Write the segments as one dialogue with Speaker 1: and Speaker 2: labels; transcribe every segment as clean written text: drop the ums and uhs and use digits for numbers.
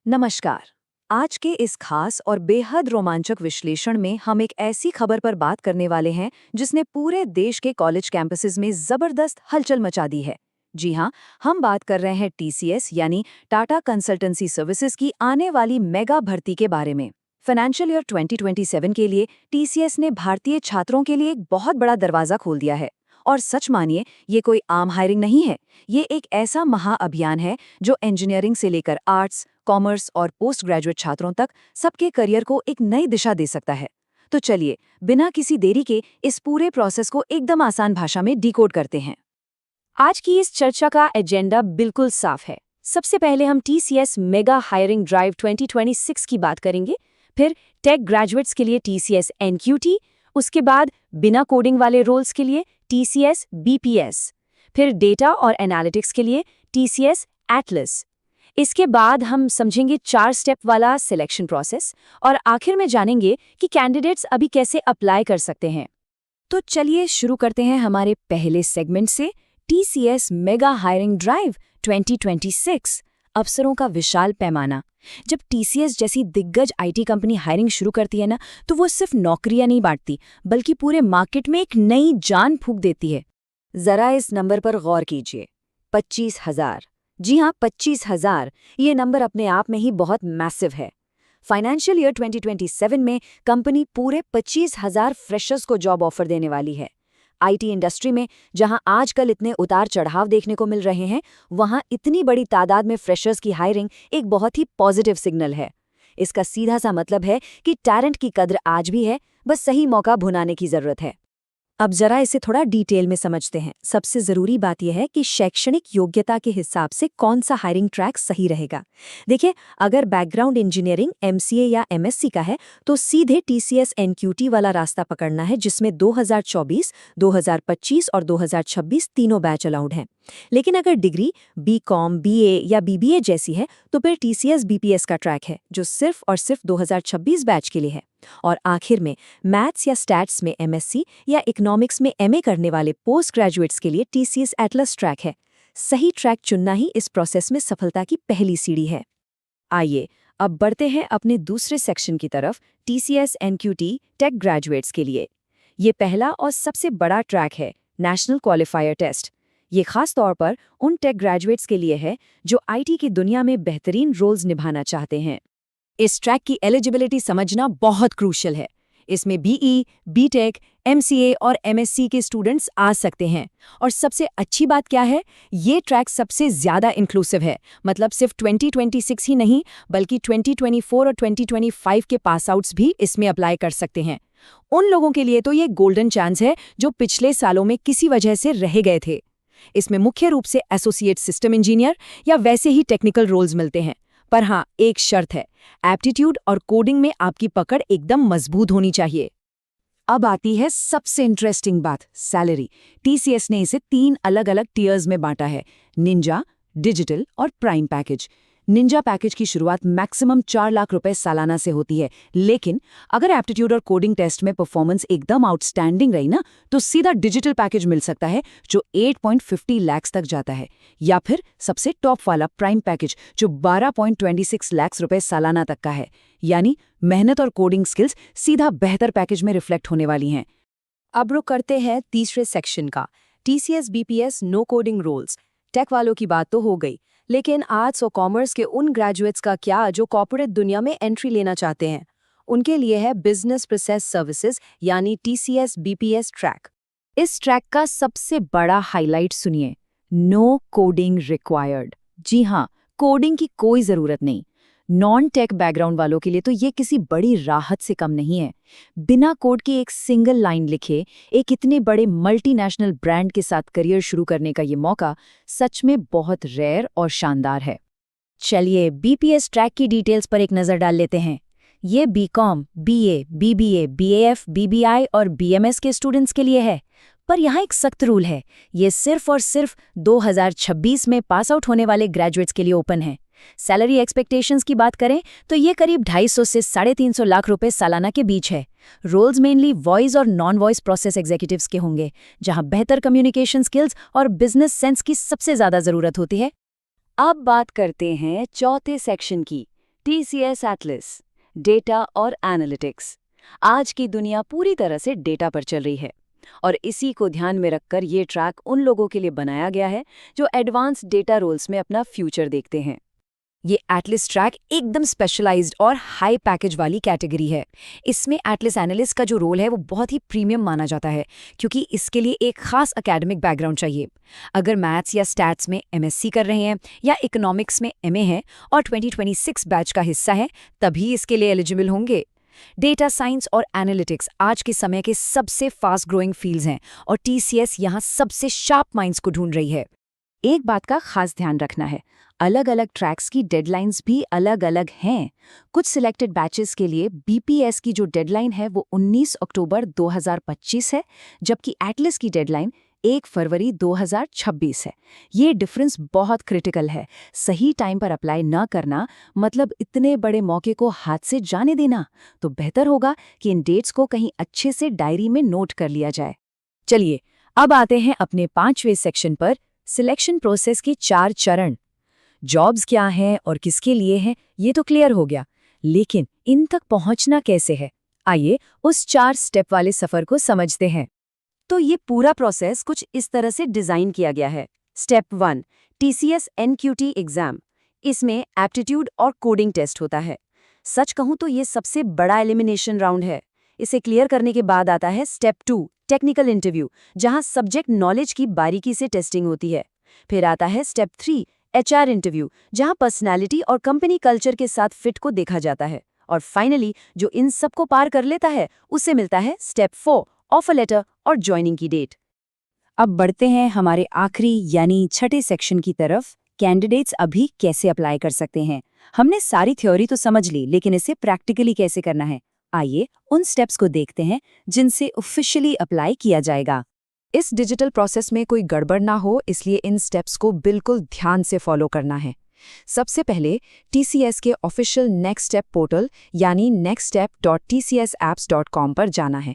Speaker 1: नमस्कार। आज के इस खास और बेहद रोमांचक विश्लेषण में हम एक ऐसी खबर पर बात करने वाले हैं जिसने पूरे देश के कॉलेज कैंपसेस में जबरदस्त हलचल मचा दी है। जी हाँ, हम बात कर रहे हैं टीसीएस यानी टाटा कंसल्टेंसी सर्विसेज की आने वाली मेगा भर्ती के बारे में। फाइनेंशियल ईयर 2027 के लिए टीसीएस ने भारतीय छात्रों के लिए एक बहुत बड़ा दरवाजा खोल दिया है। और सच मानिए, ये कोई आम हायरिंग नहीं है। ये एक ऐसा महाअभियान है जो इंजीनियरिंग से लेकर आर्ट्स, कॉमर्स और पोस्ट ग्रेजुएट छात्रों तक सबके करियर को एक नई दिशा दे सकता है। तो चलिए, बिना किसी देरी के इस पूरे प्रोसेस को एकदम आसान भाषा में डिकोड करते हैं। आज की इस चर्चा का एजेंडा बिल्कुल साफ है। सबसे पहले हम टीसीएस मेगा हायरिंग ड्राइव 2026 की बात करेंगे, फिर टेक ग्रेजुएट्स के लिए टीसीएस एनक्यूटी, उसके बाद बिना कोडिंग वाले रोल्स के लिए टीसीएस बीपीएस, फिर डेटा और एनालिटिक्स के लिए टीसीएस एटलस। इसके बाद हम समझेंगे 4 स्टेप वाला सिलेक्शन प्रोसेस और आखिर में जानेंगे कि कैंडिडेट्स अभी कैसे अप्लाई कर सकते हैं। तो चलिए शुरू करते हैं हमारे पहले सेगमेंट से, टीसीएस मेगा हायरिंग ड्राइव 2026, अवसरों का विशाल पैमाना। जब टीसीएस जैसी दिग्गज आईटी कंपनी हायरिंग शुरू करती है ना, तो वो सिर्फ नौकरियां नहीं बांटती, बल्कि पूरे मार्केट में एक नई जान फूंक देती है। जरा इस नंबर पर गौर कीजिए, 25,000। जी हाँ, 25,000। ये नंबर अपने आप में ही बहुत मैसिव है। फाइनेंशियल ईयर 2027 में कंपनी पूरे 25,000 फ्रेशर्स को जॉब ऑफर देने वाली है। आईटी इंडस्ट्री में जहां आजकल इतने उतार चढ़ाव देखने को मिल रहे हैं, वहां इतनी बड़ी तादाद में फ्रेशर्स की हायरिंग एक बहुत ही पॉजिटिव सिग्नल है। इसका सीधा सा मतलब है कि टैलेंट की कद्र आज भी है, बस सही मौका भुनाने की जरूरत है। अब जरा इसे थोड़ा डिटेल में समझते हैं। सबसे जरूरी बात यह है कि शैक्षणिक योग्यता के हिसाब से कौन सा हायरिंग ट्रैक सही रहेगा। देखिए, अगर बैकग्राउंड इंजीनियरिंग एमसीए या एमएससी का है तो सीधे टीसीएस एनक्यूटी वाला रास्ता पकड़ना है, जिसमें 2024, 2025 और 2026 तीनों बैच अलाउड हैं। लेकिन अगर डिग्री बीकॉम, बीए या बीबीए जैसी है तो फिर टीसीएस बीपीएस का ट्रैक है, जो सिर्फ और सिर्फ 2026 बैच के लिए है। और आखिर में मैथ्स या स्टैट्स में एमएससी या इकोनॉमिक्स में एमए करने वाले पोस्ट ग्रेजुएट्स के लिए टीसीएस एटलस ट्रैक है। सही ट्रैक चुनना ही इस प्रोसेस में सफलता की पहली सीढ़ी है। आइए अब बढ़ते हैं अपने दूसरे सेक्शन की तरफ, टीसीएस एनक्यूटी टेक ग्रेजुएट्स के लिए। ये पहला और सबसे बड़ा ट्रैक है, नेशनल क्वालिफायर टेस्ट। ये खास तौर पर उन टेक ग्रेजुएट्स के लिए है जो आईटी की दुनिया में बेहतरीन रोल्स निभाना चाहते हैं। इस ट्रैक की एलिजिबिलिटी समझना बहुत क्रूशियल है। इसमें बीई, बीटेक, एमसीए और एमएससी के स्टूडेंट्स आ सकते हैं। और सबसे अच्छी बात क्या है, ये ट्रैक सबसे ज्यादा इंक्लूसिव है। मतलब सिर्फ 2026 ही नहीं, बल्कि 2024 और 2025 के पास आउट्स भी इसमें अप्लाई कर सकते हैं। उन लोगों के लिए तो ये गोल्डन चांस है जो पिछले सालों में किसी वजह से रह गए थे। इसमें मुख्य रूप से एसोसिएट सिस्टम इंजीनियर या वैसे ही टेक्निकल रोल्स मिलते हैं। पर हाँ, एक शर्त है, एप्टीट्यूड और कोडिंग में आपकी पकड़ एकदम मजबूत होनी चाहिए। अब आती है सबसे इंटरेस्टिंग बात, सैलरी। टीसीएस ने इसे 3 अलग अलग टियर्स में बांटा है, निंजा, डिजिटल और प्राइम पैकेज। निंजा पैकेज की शुरुआत मैक्सिमम 4 लाख रुपए सालाना से होती है, लेकिन अगर एप्टीट्यूड और कोडिंग टेस्ट में परफॉर्मेंस एकदम आउटस्टैंडिंग रही ना, तो सीधा डिजिटल पैकेज मिल सकता है जो 8.50 लाख तक जाता है, या फिर सबसे टॉप वाला प्राइम पैकेज जो 12.26 लाख रुपए सालाना तक का है। यानी मेहनत और कोडिंग स्किल्स सीधा बेहतर पैकेज में रिफ्लेक्ट होने वाली हैं। अब रुक करते हैं तीसरे सेक्शन का, TCS BPS no coding roles. Tech वालों की बात तो हो गई, लेकिन आर्ट्स और कॉमर्स के उन ग्रेजुएट्स का क्या जो कॉर्पोरेट दुनिया में एंट्री लेना चाहते हैं? उनके लिए है बिजनेस प्रोसेस सर्विसेज यानी टीसीएस बीपीएस ट्रैक। इस ट्रैक का सबसे बड़ा हाईलाइट सुनिए, नो कोडिंग रिक्वायर्ड। जी हाँ, कोडिंग की कोई जरूरत नहीं। नॉन टेक बैकग्राउंड वालों के लिए तो ये किसी बड़ी राहत से कम नहीं है। बिना कोड की एक सिंगल लाइन लिखे एक इतने बड़े मल्टीनेशनल ब्रांड के साथ करियर शुरू करने का ये मौका सच में बहुत रेयर और शानदार है। चलिए बीपीएस ट्रैक की डिटेल्स पर एक नज़र डाल लेते हैं। ये BCom, BA, BBA, BAF, BBI और बीएमएस के स्टूडेंट्स के लिए है। पर यहाँ एक सख्त रूल है, ये सिर्फ और सिर्फ 2026 में पास आउट होने वाले ग्रेजुएट्स के लिए ओपन है। सैलरी एक्सपेक्टेशंस की बात करें तो ये करीब 250 से 350 लाख रुपए सालाना के बीच है। रोल्स मेनली वॉइस और नॉन वॉइस प्रोसेस एग्जीक्यूटिव्स के होंगे, जहां बेहतर कम्युनिकेशन स्किल्स और बिजनेस सेंस की सबसे ज्यादा जरूरत होती है। अब बात करते हैं चौथे सेक्शन की, TCS एटलस, डेटा और एनालिटिक्स। आज की दुनिया पूरी तरह से डेटा पर चल रही है और इसी को ध्यान में रखकर ये ट्रैक उन लोगों के लिए बनाया गया है जो एडवांस डेटा रोल्स में अपना फ्यूचर देखते हैं। ये एटलस ट्रैक एकदम स्पेशलाइज्ड और हाई पैकेज वाली कैटेगरी है। इसमें एटलस एनालिस्ट का जो रोल है वो बहुत ही प्रीमियम माना जाता है, क्योंकि इसके लिए एक खास एकेडमिक बैकग्राउंड चाहिए। अगर मैथ्स या स्टैट्स में MSc कर रहे हैं या इकोनॉमिक्स में MA है और 2026 बैच का हिस्सा है, तभी इसके लिए एलिजिबल होंगे। डेटा साइंस और एनालिटिक्स आज के समय के सबसे फास्ट ग्रोइंग फील्ड्स हैं और TCS यहाँ सबसे शार्प माइंड्स को ढूंढ रही है। एक बात का खास ध्यान रखना है, अलग अलग ट्रैक्स की डेडलाइंस भी अलग अलग हैं। कुछ सिलेक्टेड बैचेस के लिए BPS की जो डेडलाइन है वो 19 अक्टूबर 2025 है, जबकि एटलस की डेडलाइन 1 फरवरी 2026 है। ये डिफरेंस बहुत क्रिटिकल है। सही टाइम पर अप्लाई न करना मतलब इतने बड़े मौके को हाथ से जाने देना। तो बेहतर होगा कि इन डेट्स को कहीं अच्छे से डायरी में नोट कर लिया जाए। चलिए अब आते हैं अपने 5वें सेक्शन पर, सिलेक्शन प्रोसेस के 4 चरण। जॉब्स क्या हैं और किसके लिए हैं ये तो क्लियर हो गया, लेकिन इन तक पहुंचना कैसे है? आइए उस 4 स्टेप वाले सफर को समझते हैं। तो ये पूरा प्रोसेस कुछ इस तरह से डिजाइन किया गया है। Step 1, TCS NQT exam. इसमें एप्टीट्यूड और कोडिंग टेस्ट होता है। सच कहूं तो ये सबसे बड़ा एलिमिनेशन राउंड है। इसे क्लियर करने के बाद आता है स्टेप 2, टेक्निकल इंटरव्यू, जहां सब्जेक्ट नॉलेज की बारीकी से टेस्टिंग होती है। फिर आता है स्टेप 3, HR इंटरव्यू, जहां पर्सनैलिटी और कंपनी कल्चर के साथ फिट को देखा जाता है। और फाइनली जो इन सबको पार कर लेता है उसे मिलता है स्टेप 4, ऑफर लेटर और ज्वाइनिंग की डेट। अब बढ़ते हैं हमारे आखिरी यानी छठे सेक्शन की तरफ। कैंडिडेट्स अभी कैसे अप्लाई कर सकते हैं? हमने सारी थ्योरी तो समझ ली, लेकिन इसे प्रैक्टिकली कैसे करना है? आइए उन स्टेप्स को देखते हैं जिनसे ऑफिशियली अप्लाई किया जाएगा। इस डिजिटल प्रोसेस में कोई गड़बड़ ना हो, इसलिए इन स्टेप्स को बिल्कुल ध्यान से फॉलो करना है। सबसे पहले TCS के ऑफिशियल नेक्स्ट स्टेप पोर्टल यानी nextstep.tcsapps.com पर जाना है।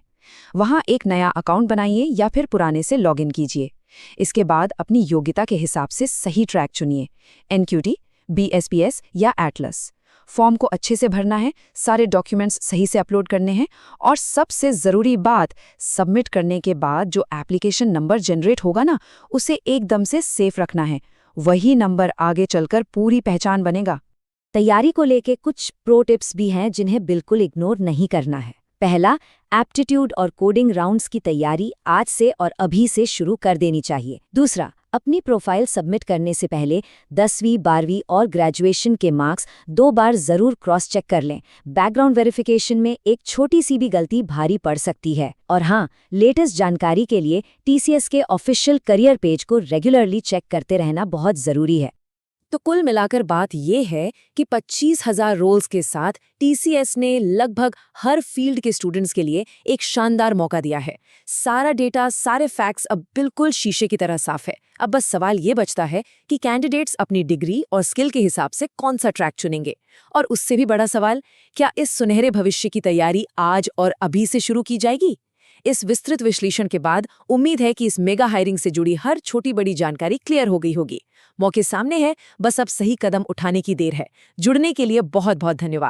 Speaker 1: वहाँ एक नया अकाउंट बनाइए या फिर पुराने से लॉगिन कीजिए। इसके बाद अपनी योग्यता के हिसाब से सही ट्रैक चुनिए, NQT, BSPS या एटलस। फॉर्म को अच्छे से भरना है, सारे डॉक्यूमेंट्स सही से अपलोड करने हैं और सबसे ज़रूरी बात, सबमिट करने के बाद जो एप्लीकेशन नंबर जनरेट होगा ना, उसे एकदम से सेफ रखना है। वही नंबर आगे चलकर पूरी पहचान बनेगा। तैयारी को लेके कुछ प्रो टिप्स भी हैं जिन्हें बिल्कुल इग्नोर नहीं करना है। पहला, एप्टीट्यूड और कोडिंग राउंड्स की तैयारी आज से और अभी से शुरू कर देनी चाहिए। दूसरा, अपनी प्रोफाइल सबमिट करने से पहले 10वीं, 12वीं और ग्रेजुएशन के मार्क्स 2 बार जरूर क्रॉस चेक कर लें। बैकग्राउंड वेरिफिकेशन में एक छोटी सी भी गलती भारी पड़ सकती है। और हाँ, लेटेस्ट जानकारी के लिए TCS के ऑफिशियल करियर पेज को रेगुलरली चेक करते रहना बहुत जरूरी है। तो कुल मिलाकर बात ये है कि 25,000 रोल्स के साथ TCS ने लगभग हर फील्ड के स्टूडेंट्स के लिए एक शानदार मौका दिया है। सारा डेटा, सारे फैक्ट्स अब बिल्कुल शीशे की तरह साफ है। अब बस सवाल ये बचता है कि कैंडिडेट्स अपनी डिग्री और स्किल के हिसाब से कौन सा ट्रैक चुनेंगे। और उससे भी बड़ा सवाल, क्या इस सुनहरे भविष्य की तैयारी आज और अभी से शुरू की जाएगी? इस विस्तृत विश्लेषण के बाद उम्मीद है कि इस मेगा हायरिंग से जुड़ी हर छोटी बड़ी जानकारी क्लियर हो गई होगी। मौके सामने है, बस अब सही कदम उठाने की देर है। जुड़ने के लिए बहुत बहुत धन्यवाद।